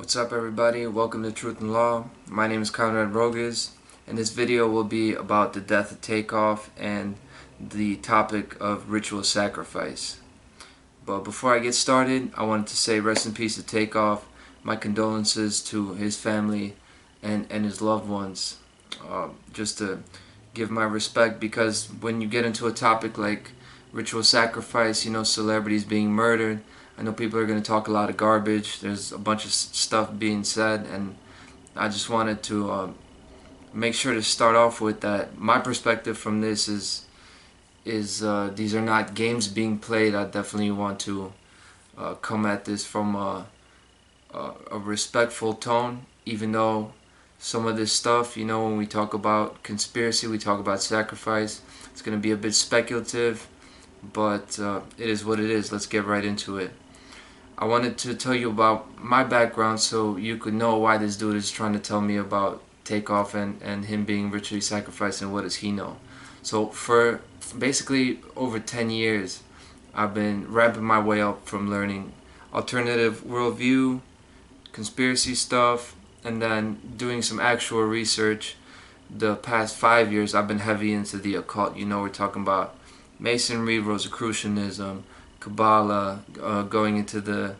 What's up everybody, welcome to Truth and Law. My name is Conrad Rogas and this video will be about the death of Takeoff and the topic of ritual sacrifice. But before I get started, I wanted to say rest in peace to Takeoff, my condolences to his family and his loved ones. Just to give my respect, because when you get into a topic like ritual sacrifice, you know, celebrities being murdered, I know people are going to talk a lot of garbage. There's a bunch of stuff being said, and I just wanted to make sure to start off with that. My perspective from this is these are not games being played. I definitely want to come at this from a respectful tone, even though some of this stuff, you know, when we talk about conspiracy, we talk about sacrifice, it's going to be a bit speculative, but it is what it is. Let's get right into it. I wanted to tell you about my background so you could know why this dude is trying to tell me about Takeoff and him being ritually sacrificed and what does he know. So for basically over 10 years, I've been ramping my way up from learning alternative worldview, conspiracy stuff, and then doing some actual research. The past 5 years, I've been heavy into the occult. You know, we're talking about Masonry, Rosicrucianism, Kabbalah, going into the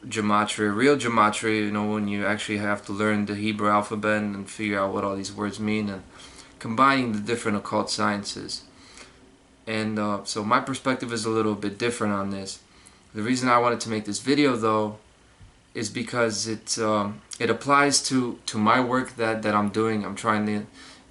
gematria, real gematria, you know, when you actually have to learn the Hebrew alphabet and figure out what all these words mean, and combining the different occult sciences. And so my perspective is a little bit different on this. The reason I wanted to make this video, though, is because it applies to my work that I'm doing. I'm trying to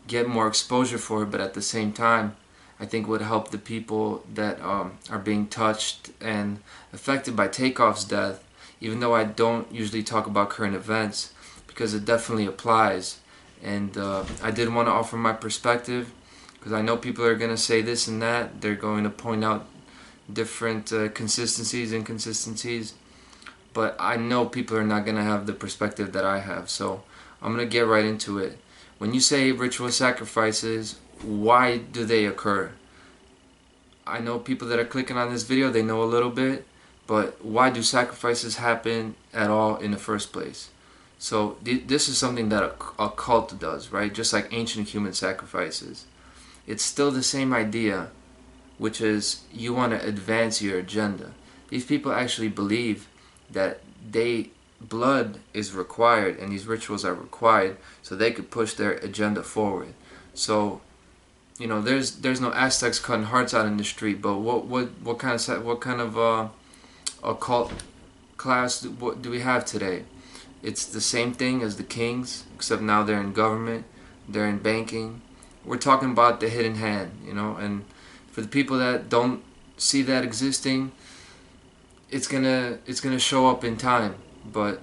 get more exposure for it, but at the same time, I think would help the people that are being touched and affected by Takeoff's death, even though I don't usually talk about current events, because it definitely applies. And I did want to offer my perspective, because I know people are going to say this and that. They're going to point out different consistencies, inconsistencies, but I know people are not going to have the perspective that I have. So I'm going to get right into it. When you say ritual sacrifices, why do they occur? I know people that are clicking on this video, they know a little bit, but why do sacrifices happen at all in the first place? So this is something that a cult does, right? Just like ancient human sacrifices. It's still the same idea, which is you want to advance your agenda. These people actually believe that blood is required and these rituals are required so they could push their agenda forward. So, you know, there's no Aztecs cutting hearts out in the street, but what kind of occult class do we have today? It's the same thing as the kings, except now they're in government, they're in banking. We're talking about the hidden hand, you know, and for the people that don't see that existing, it's gonna show up in time. But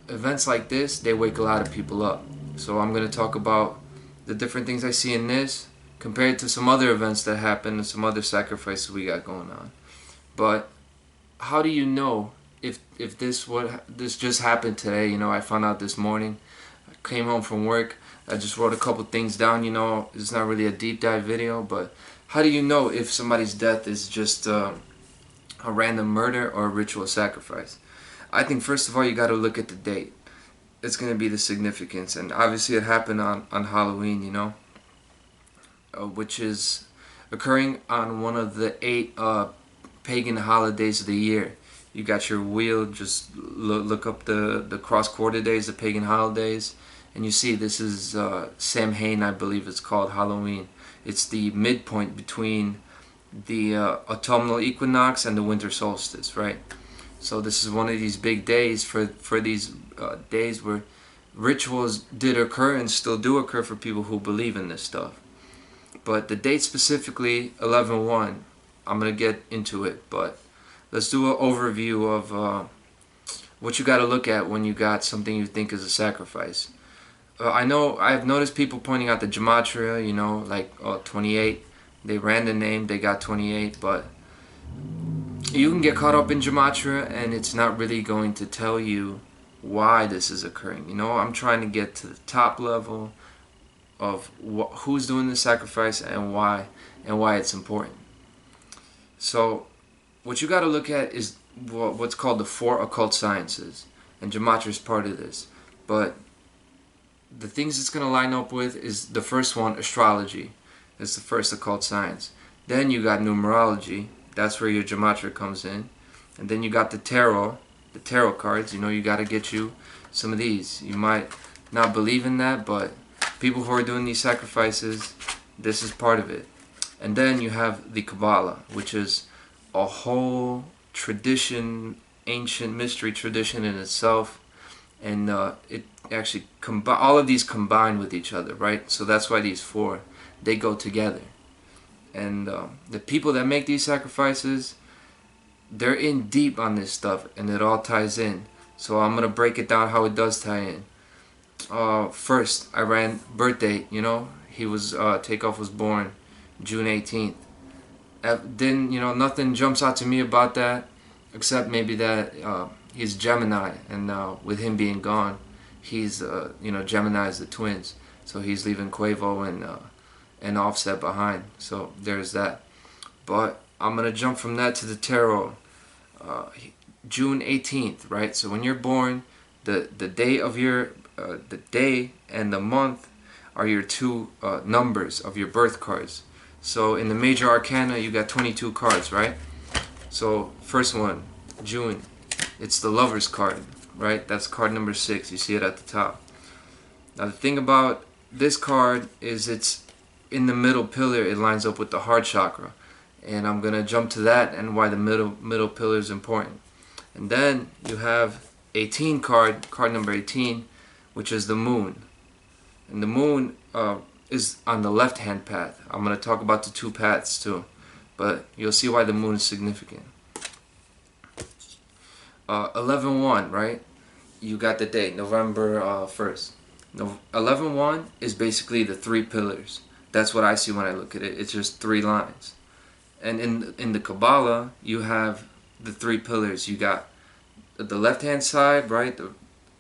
events like this, they wake a lot of people up. So I'm gonna talk about the different things I see in this compared to some other events that happen and some other sacrifices we got going on. But how do you know if this just happened today? You know, I found out this morning. I came home from work. I just wrote a couple things down. You know, it's not really a deep dive video, but how do you know if somebody's death is just a random murder or a ritual sacrifice? I think first of all you got to look at the date. It's going to be the significance, and obviously it happened on Halloween, you know, which is occurring on one of the 8 pagan holidays of the year. You got your wheel, just look up the cross-quarter days, the pagan holidays, and you see this is Samhain, I believe it's called, Halloween. It's the midpoint between the autumnal equinox and the winter solstice, right? So this is one of these big days for these days where rituals did occur and still do occur for people who believe in this stuff. But the date specifically, 11/1, I'm going to get into it, but let's do an overview of what you got to look at when you got something you think is a sacrifice. I know I've noticed people pointing out the gematria, you know, like 28. They ran the name, they got 28, but you can get caught up in gematria and it's not really going to tell you why this is occurring. You know, I'm trying to get to the top level of who's doing the sacrifice and why it's important. So what you got to look at is what's called the 4 occult sciences. and gematria is part of this. But the things it's going to line up with is the first one, astrology. It's the first occult science. Then you got numerology. That's where your gematria comes in. And then you got the tarot cards. You know, you got to get you some of these. You might not believe in that, but people who are doing these sacrifices, this is part of it. And then you have the Kabbalah, which is a whole tradition, ancient mystery tradition in itself. And it actually all of these combine with each other, right? So that's why these four, they go together. And the people that make these sacrifices, they're in deep on this stuff, and it all ties in. So I'm gonna break it down how it does tie in. First, I ran birth date. You know, he was Takeoff was born June 18th. Didn't, you know, nothing jumps out to me about that, except maybe that he's Gemini, and with him being gone, he's you know, Gemini is the twins, so he's leaving Quavo and Offset behind. So there's that. But I'm gonna jump from that to the tarot. June 18th, right? So when you're born, the day of your the day and the month are your two numbers of your birth cards. So in the major arcana, you got 22 cards, right? So first one, June, it's the Lover's card, right? That's card number 6. You see it at the top. Now the thing about this card is it's in the middle pillar. It lines up with the heart chakra, and I'm gonna jump to that and why the middle pillar is important. And then you have 18 card number 18, which is the moon. And the moon is on the left hand path. I'm going to talk about the two paths too, but you'll see why the moon is significant. 11-1, right? You got the date, November 1st. 11-1 is basically the 3 pillars. That's what I see when I look at it. It's just 3 lines. And in the Kabbalah, you have the 3 pillars. You got the left hand side, right?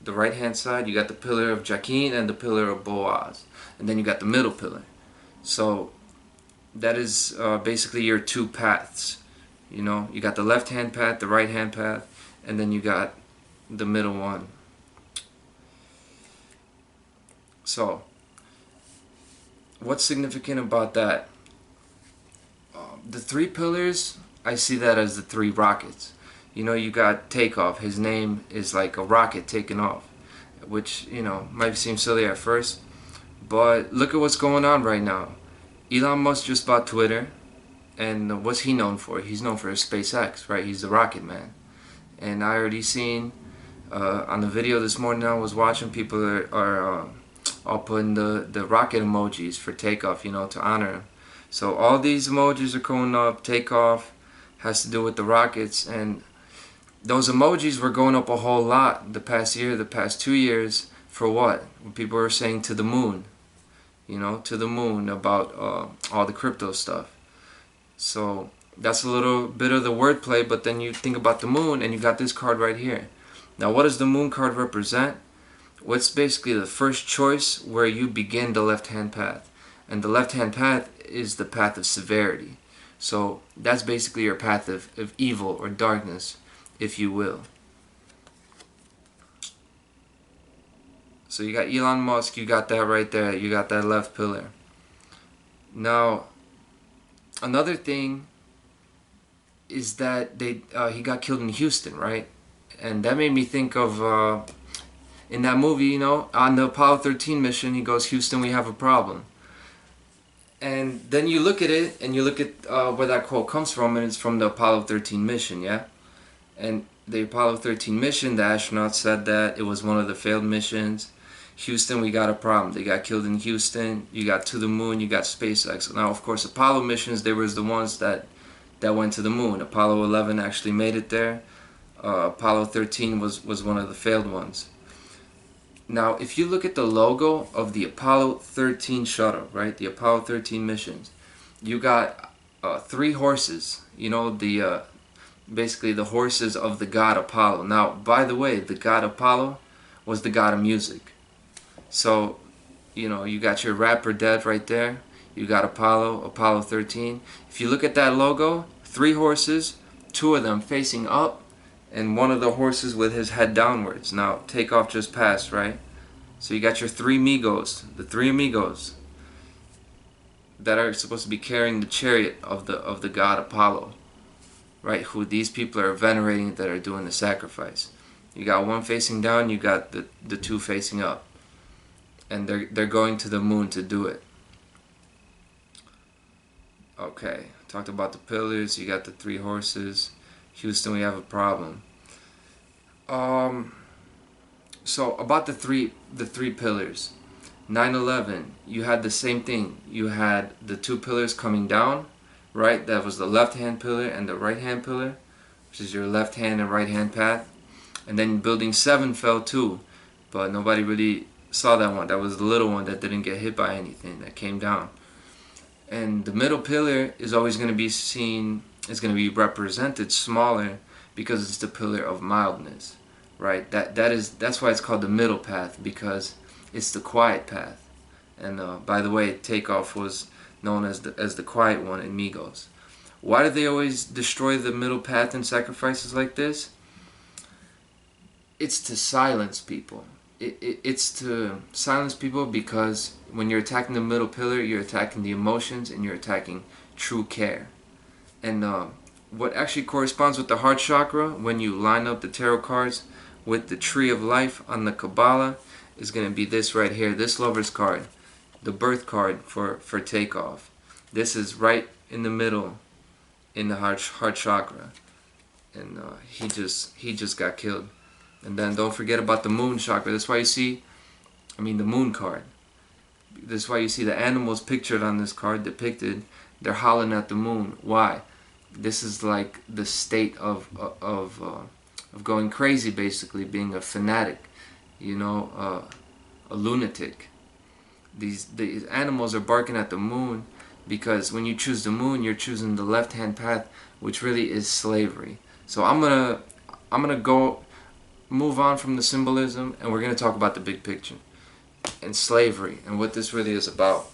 The right hand side, you got the pillar of Jachin and the pillar of Boaz. And then you got the middle pillar. So that is basically your 2 paths. You know, you got the left hand path, the right hand path, and then you got the middle one. So what's significant about that? The 3 pillars, I see that as the 3 rockets. You know, you got Takeoff. His name is like a rocket taking off, which, you know, might seem silly at first, but look at what's going on right now. Elon Musk just bought Twitter, and what's he known for? He's known for his SpaceX, right? He's the rocket man. And I already seen on the video this morning I was watching, people are all putting the rocket emojis for Takeoff, you know, to honor him. So all these emojis are going up. Takeoff has to do with the rockets, and those emojis were going up a whole lot the past year, the past 2 years. For what? People were saying to the moon, you know, to the moon about all the crypto stuff. So that's a little bit of the wordplay, but then you think about the moon and you got this card right here. Now what does the moon card represent? Well, it's basically the first choice where you begin the left-hand path. And the left-hand path is the path of severity. So that's basically your path of evil or darkness, if you will. So you got Elon Musk, you got that right there, you got that left pillar. Now, another thing is that he got killed in Houston, right? And that made me think of, in that movie, you know, on the Apollo 13 mission, he goes, "Houston, we have a problem." And then you look at it, and you look at where that quote comes from, and it's from the Apollo 13 mission, yeah? And the Apollo 13 mission, the astronauts said that it was one of the failed missions. Houston, we got a problem. They got killed in Houston. You got to the moon, you got SpaceX. Now, of course, Apollo missions, they was the ones that went to the moon. Apollo 11 actually made it there. Apollo 13 was one of the failed ones. Now, if you look at the logo of the Apollo 13 shuttle, right, the Apollo 13 missions, you got 3 horses, you know, basically the horses of the god Apollo. Now, by the way, the god Apollo was the god of music. So, you know, you got your rapper dead right there. You got Apollo 13. If you look at that logo, 3 horses, 2 of them facing up, and one of the horses with his head downwards. Now, Takeoff just passed, right? So you got your three Migos, the three amigos, that are supposed to be carrying the chariot of the god Apollo, right? Who these people are venerating, that are doing the sacrifice. You got one facing down, you got the two facing up, and they're going to the moon to do it. Okay, talked about the pillars. You got the three horses. Houston, we have a problem. So about the three pillars. 9/11, you had the same thing. You had the two pillars coming down, right? That was the left hand pillar and the right hand pillar, which is your left hand and right hand path. And then building 7 fell too, but nobody really saw that one. That was the little one that didn't get hit by anything, that came down. And the middle pillar is always going to be seen, is going to be represented smaller, because it's the pillar of mildness, right? That's why it's called the middle path, because it's the quiet path. And by the way, Takeoff was known as the quiet one in Migos. Why do they always destroy the middle path in sacrifices like this? It's to silence people. It's to silence people, because when you're attacking the middle pillar, you're attacking the emotions and you're attacking true care. And what actually corresponds with the heart chakra, when you line up the tarot cards with the tree of life on the Kabbalah, is going to be this right here, this Lover's card, the birth card for Takeoff. This is right in the middle in the heart chakra, and he just got killed. And then don't forget about the moon chakra. That's why you see, the moon card. That's why you see the animals pictured on this card, depicted. They're howling at the moon. Why? This is like the state of going crazy, basically, being a fanatic, a lunatic. These animals are barking at the moon, because when you choose the moon, you're choosing the left-hand path, which really is slavery. So I'm gonna go move on from the symbolism, and we're gonna talk about the big picture and slavery and what this really is about.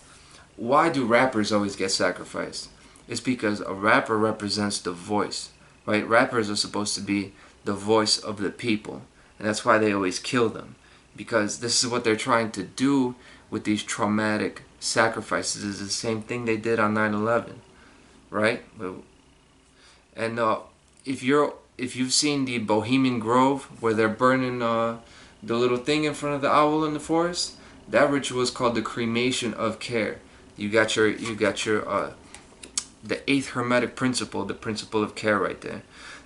Why do rappers always get sacrificed? It's because a rapper represents the voice, right? Rappers are supposed to be the voice of the people, and that's why they always kill them, because this is what they're trying to do with these traumatic sacrifices. Is the same thing they did on 9/11, right? And if you've seen the Bohemian Grove, where they're burning the little thing in front of the owl in the forest, that ritual is called the cremation of care. You got your the 8th Hermetic principle, the principle of care, right there.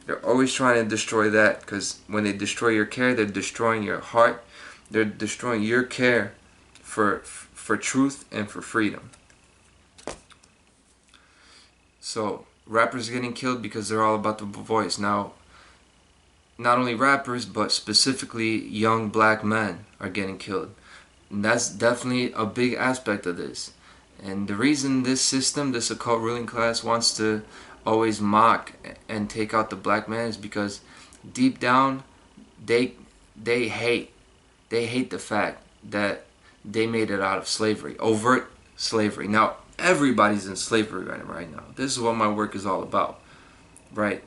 They're always trying to destroy that, because when they destroy your care, they're destroying your heart. They're destroying your care for truth and for freedom. So rappers are getting killed because they're all about the voice. Now, not only rappers, but specifically young black men are getting killed. And that's definitely a big aspect of this. And the reason this system, this occult ruling class, wants to always mock and take out the black man is because deep down they hate the fact that they made it out of slavery, overt slavery. Now everybody's in slavery right now. This is what my work is all about, right?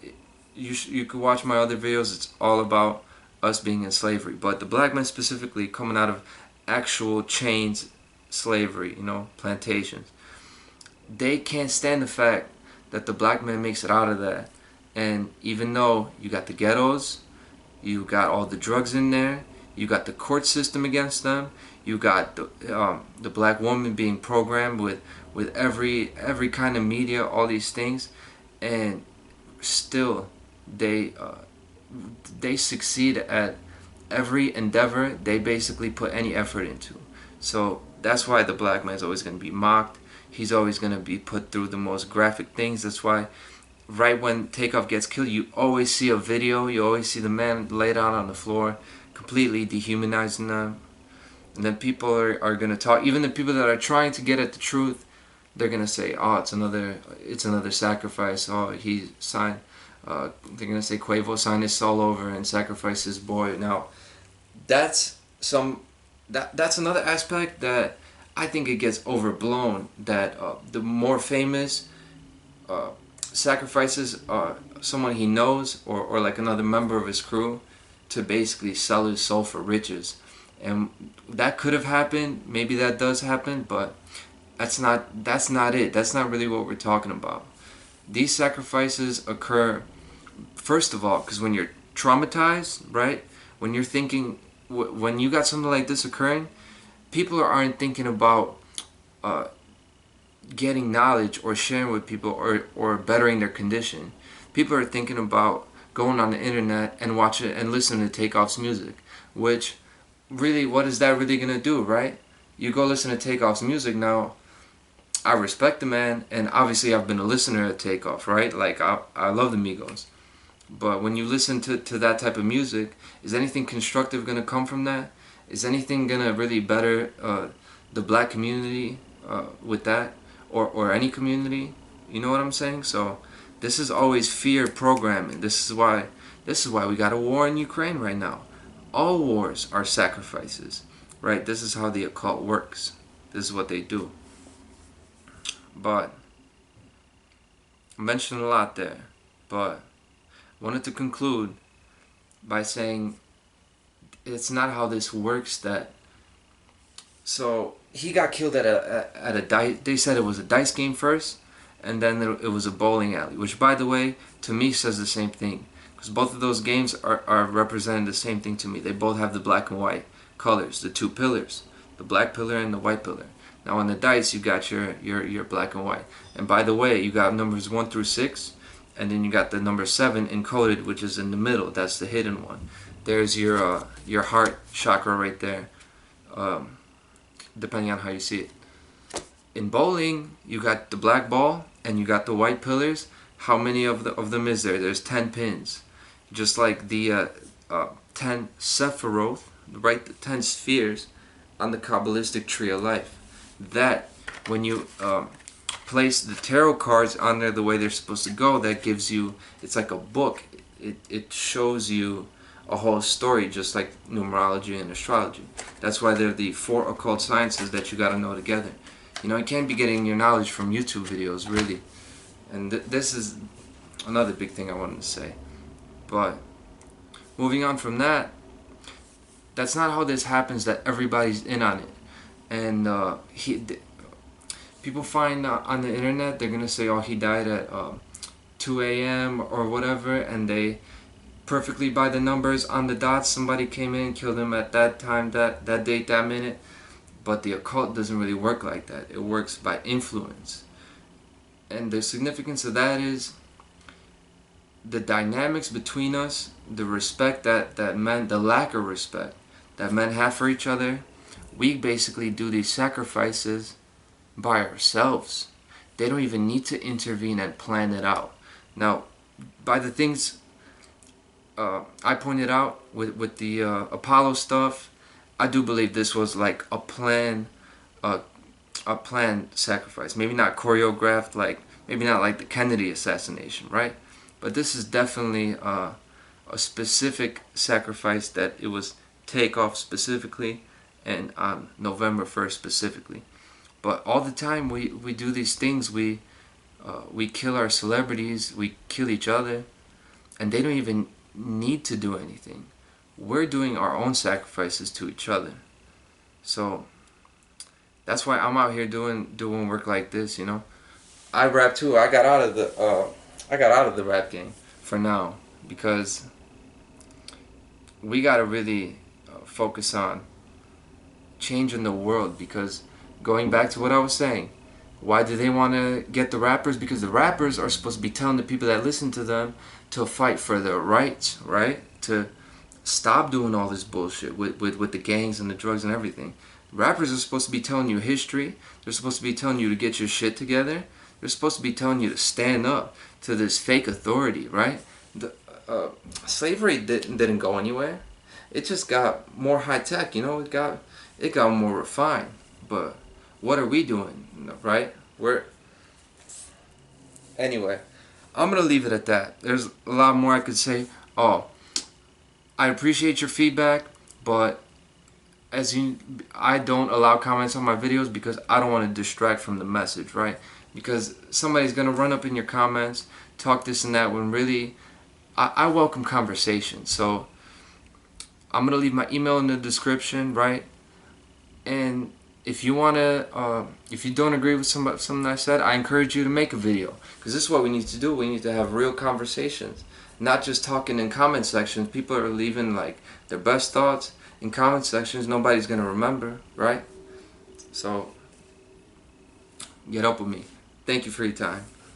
You could watch my other videos. It's all about us being in slavery, but the black men specifically coming out of actual chains slavery, plantations. They can't stand the fact that the black man makes it out of that. And even though you got the ghettos, you got all the drugs in there, you got the court system against them, you got the black woman being programmed with every kind of media, all these things, and still they succeed at every endeavor they basically put any effort into. So that's why the black man's always going to be mocked. He's always going to be put through the most graphic things. That's why right when Takeoff gets killed, you always see a video, you always see the man laid out on the floor, completely dehumanizing them. And then people are going to talk, even the people that are trying to get at the truth, they're going to say, oh, it's another sacrifice. Oh, he signed, they're going to say Quavo signed his soul over and sacrificed his boy. Now, that's another aspect that I think it gets overblown, that the more famous sacrifices someone he knows, or like another member of his crew, to basically sell his soul for riches. And that could have happened, maybe that does happen, but that's not it. That's not really what we're talking about. These sacrifices occur, first of all, because when you're traumatized, right? When you're thinking, when you got something like this occurring, people aren't thinking about getting knowledge or sharing with people, or bettering their condition. People are thinking about going on the internet and watching and listening to Takeoff's music, which really, what is that really gonna do, right? You go listen to Takeoff's music. Now, I respect the man, and obviously I've been a listener to Takeoff, right? Like, I love the Migos. But when you listen to that type of music, is anything constructive gonna come from that? Is anything gonna really better the black community with that? Or any community? You know what I'm saying? So this is always fear programming. This is why we got a war in Ukraine right now. All wars are sacrifices, right? This is how the occult works. This is what they do. But I mentioned a lot there, but I wanted to conclude by saying it's not how this works. That so he got killed at a dice. They said it was a dice game first, and then it was a bowling alley. Which, by the way, to me says the same thing, because both of those games are representing the same thing to me. They both have the black and white colors, the two pillars, the black pillar and the white pillar. Now on the dice, you got your black and white. And by the way, you got numbers 1 through 6, and then you got the number 7 encoded, which is in the middle. That's the hidden one. There's your heart chakra right there. Depending on how you see it. In bowling, you got the black ball and you got the white pillars. How many of them is there? There's 10 pins. Just like the 10 Sephiroth, right? The 10 spheres on the Kabbalistic tree of life. That, when you place the tarot cards on there the way they're supposed to go, that gives you, it's like a book. It shows you a whole story, just like numerology and astrology. That's why they're the 4 occult sciences that you got to know together. You know, you can't be getting your knowledge from YouTube videos, really. And this is another big thing I wanted to say. But moving on from that, that's not how this happens, that everybody's in on it. And people find on the internet, they're gonna say, oh, he died at 2 a.m. or whatever, and they perfectly by the numbers on the dots, somebody came in, killed him at that time, that date, that minute. But the occult doesn't really work like that. It works by influence. And the significance of that is the dynamics between us, the respect that men, the lack of respect that men have for each other. We basically do these sacrifices by ourselves. They don't even need to intervene and plan it out. Now, by the things I pointed out with the Apollo stuff, I do believe this was like a planned sacrifice. Maybe not choreographed, like maybe not like the Kennedy assassination, right? But this is definitely a specific sacrifice, that it was Takeoff specifically, and on November 1st specifically. But all the time we do these things. We kill our celebrities, we kill each other, and they don't even need to do anything. We're doing our own sacrifices to each other. So that's why I'm out here doing work like this, you know. I rap too. I got out of the rap game for now, because we gotta really focus on changing the world. Because going back to what I was saying, why do they want to get the rappers? Because the rappers are supposed to be telling the people that listen to them to fight for their rights, right? To stop doing all this bullshit with the gangs and the drugs and everything. Rappers are supposed to be telling you history. They're supposed to be telling you to get your shit together. They're supposed to be telling you to stand up to this fake authority, right? Slavery didn't go anywhere. It just got more high tech, you know. It got more refined. But what are we doing, right? Anyway, I'm gonna leave it at that. There's a lot more I could say. Oh, I appreciate your feedback, but I don't allow comments on my videos because I don't want to distract from the message, right? because somebody's gonna run up in your comments, talk this and that, when really I welcome conversation. So I'm gonna leave my email in the description, right? And if you wanna, if you don't agree with something I said, I encourage you to make a video, because this is what we need to do. We need to have real conversations, not just talking in comment sections. People are leaving like their best thoughts in comment sections. Nobody's gonna remember, right? So get up with me. Thank you for your time.